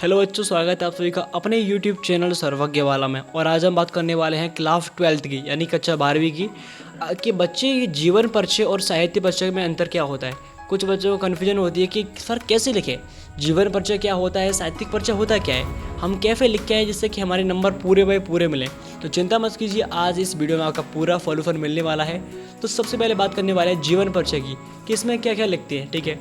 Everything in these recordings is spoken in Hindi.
हेलो बच्चों, स्वागत है आप सभी का अपने यूट्यूब चैनल सर्वज्ञवाला में। और आज हम बात करने वाले हैं क्लास 12th की यानी कक्षा 12वीं की कि बच्चे जीवन परिचय और साहित्य परिचय में अंतर क्या होता है। कुछ बच्चों को कन्फ्यूजन होती है कि सर कैसे लिखें, जीवन परिचय क्या होता है, साहित्यिक परिचय होता क्या है, हम कैसे लिख के आए जिससे कि हमारे नंबर पूरे बाय पूरे मिलें। तो चिंता मत कीजिए, आज इस वीडियो में आपका पूरा फॉलोफर मिलने वाला है। तो सबसे पहले बात करने वाले हैं जीवन परिचय की कि इसमें क्या क्या लिखते हैं। ठीक है,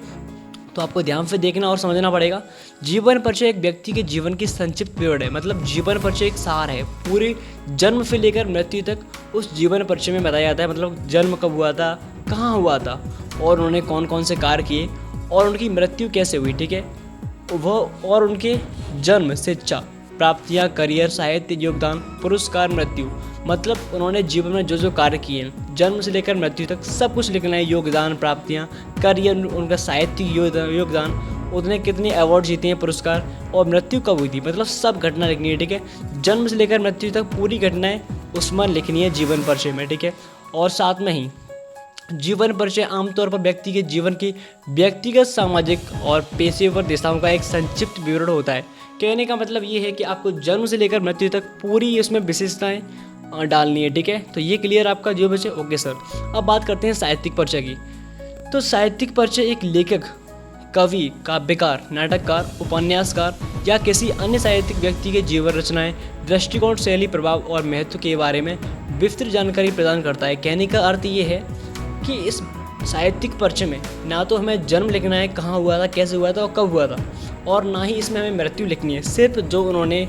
तो आपको ध्यान से देखना और समझना पड़ेगा। जीवन परिचय एक व्यक्ति के जीवन की संक्षिप्त विवरण है, मतलब जीवन परिचय एक सार है। पूरे जन्म से लेकर मृत्यु तक उस जीवन परिचय में बताया जाता है, मतलब जन्म कब हुआ था, कहाँ हुआ था और उन्होंने कौन कौन से कार्य किए और उनकी मृत्यु कैसे हुई। ठीक है, वह और उनके जन्म, शिक्षा, प्राप्तियाँ, करियर, साहित्य, योगदान, पुरस्कार, मृत्यु, मतलब उन्होंने जीवन में जो जो कार्य किए हैं जन्म से लेकर मृत्यु तक सब कुछ लिखना है। योगदान, प्राप्तियाँ, करियर, उनका साहित्यिक योगदान, उन्होंने कितने अवार्ड जीते हैं, पुरस्कार, और मृत्यु कब हुई थी, मतलब सब घटना लिखनी है। ठीक है, जन्म से लेकर मृत्यु तक पूरी घटनाएं उसमें लिखनी है जीवन परिचय में। ठीक है, और साथ में ही जीवन परिचय आमतौर पर व्यक्ति के जीवन की व्यक्तिगत, सामाजिक और पेशेवर दिशाओं का एक संक्षिप्त विवरण होता है। कहने का मतलब ये है कि आपको जन्म से लेकर मृत्यु तक पूरी इसमें विशेषताएं डालनी है। ठीक है, तो ये क्लियर आपका जो बच्चे। ओके सर, अब बात करते हैं साहित्यिक परिचय की। तो साहित्यिक परिचय एक लेखक, कवि, काव्यकार, नाटककार, उपन्यासकार या किसी अन्य साहित्यिक व्यक्ति के जीवन रचनाएं, दृष्टिकोण, शैली, प्रभाव और महत्व के बारे में विस्तृत जानकारी प्रदान करता है। कहने का अर्थ ये है कि इस साहित्यिक परिचय में ना तो हमें जन्म लिखना है, कहाँ हुआ था, कैसे हुआ था और कब हुआ था, और ना ही इसमें हमें मृत्यु लिखनी है। सिर्फ जो उन्होंने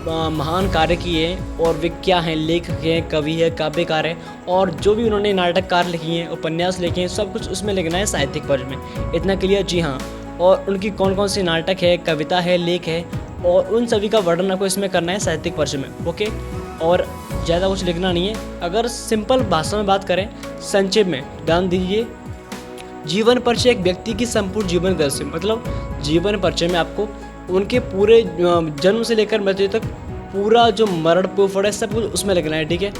महान कार्य किए हैं और वे क्या हैं, लेखक हैं, कवि है, काव्यकार है, और जो भी उन्होंने नाटककार लिखी हैं, उपन्यास लिखे हैं, सब कुछ उसमें लिखना है साहित्यिक परिचय में। इतना क्लियर? जी हाँ। और उनकी कौन कौन सी नाटक है, कविता है, लेख है, और उन सभी का वर्णन आपको इसमें करना है साहित्यिक परिचय में। ओके, और ज़्यादा कुछ लिखना नहीं है। अगर सिंपल भाषा में बात करें, संक्षेप में ध्यान दीजिए, जीवन परिचय एक व्यक्ति की संपूर्ण जीवन दर्शन, मतलब जीवन परिचय में आपको उनके पूरे जन्म से लेकर मृत्यु तक पूरा जो मरण पोफड़ है सब कुछ उसमें लिखना है। ठीक है,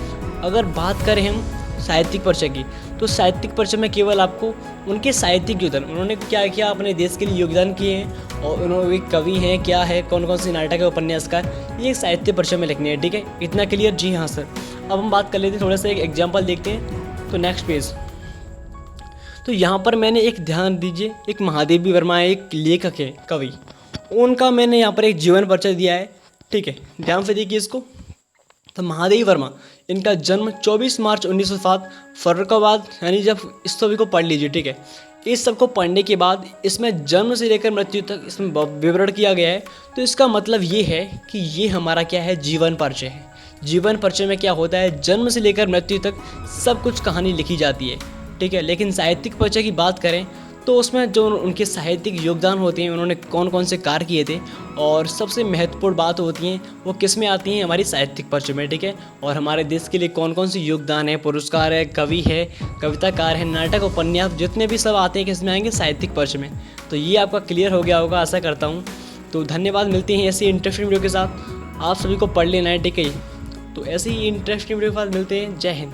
अगर बात करें हम साहित्यिक परिचय की, तो साहित्यिक परिचय में केवल आपको उनके साहित्यिक योगदान, उन्होंने क्या किया, अपने देश के लिए योगदान किए हैं, और उन्होंने कवि हैं, क्या है, कौन कौन सी नाटक है, उपन्यासकार, ये साहित्य परिचय में लिखनी है। ठीक है, इतना क्लियर? जी हाँ सर। अब हम बात कर लेते हैं, थोड़ा सा एक एग्जाम्पल देखते हैं। तो नेक्स्ट पेज, तो यहाँ पर मैंने एक ध्यान दीजिए, एक महादेवी वर्मा है, एक लेखक है, कवि, उनका मैंने यहाँ पर एक जीवन परिचय दिया है। ठीक है, ध्यान से देखिए इसको। तो महादेवी वर्मा, इनका जन्म 24 मार्च 1907 फर्रुखाबाद, यानी जब इस सभी को पढ़ लीजिए। ठीक है, इस सब को पढ़ने के बाद इसमें जन्म से लेकर मृत्यु तक इसमें विवरण किया गया है। तो इसका मतलब ये है कि ये हमारा क्या है, जीवन परिचय है। जीवन परिचय में क्या होता है, जन्म से लेकर मृत्यु तक सब कुछ कहानी लिखी जाती है। ठीक है, लेकिन साहित्यिक परिचय की बात करें तो उसमें जो उनके साहित्यिक योगदान होते हैं, उन्होंने कौन कौन से कार्य किए थे, और सबसे महत्वपूर्ण बात होती हैं वो किस में आती हैं, हमारी साहित्यिक परिचय में। ठीक है, और हमारे देश के लिए कौन कौन सी योगदान है, पुरस्कार है, कवि है, कविताकार है, नाटक, उपन्यास, जितने भी सब आते हैं किस में आएंगे, साहित्यिक परिचय में। तो ये आपका क्लियर हो गया होगा, आशा करता हूँ। तो धन्यवाद, मिलते हैं ऐसी इंटरेस्टिंग वीडियो के साथ। आप सभी को पढ़ लेना है। ठीक है, तो ऐसे ही इंटरेस्टिंग वीडियो के साथ मिलते हैं। जय हिंद।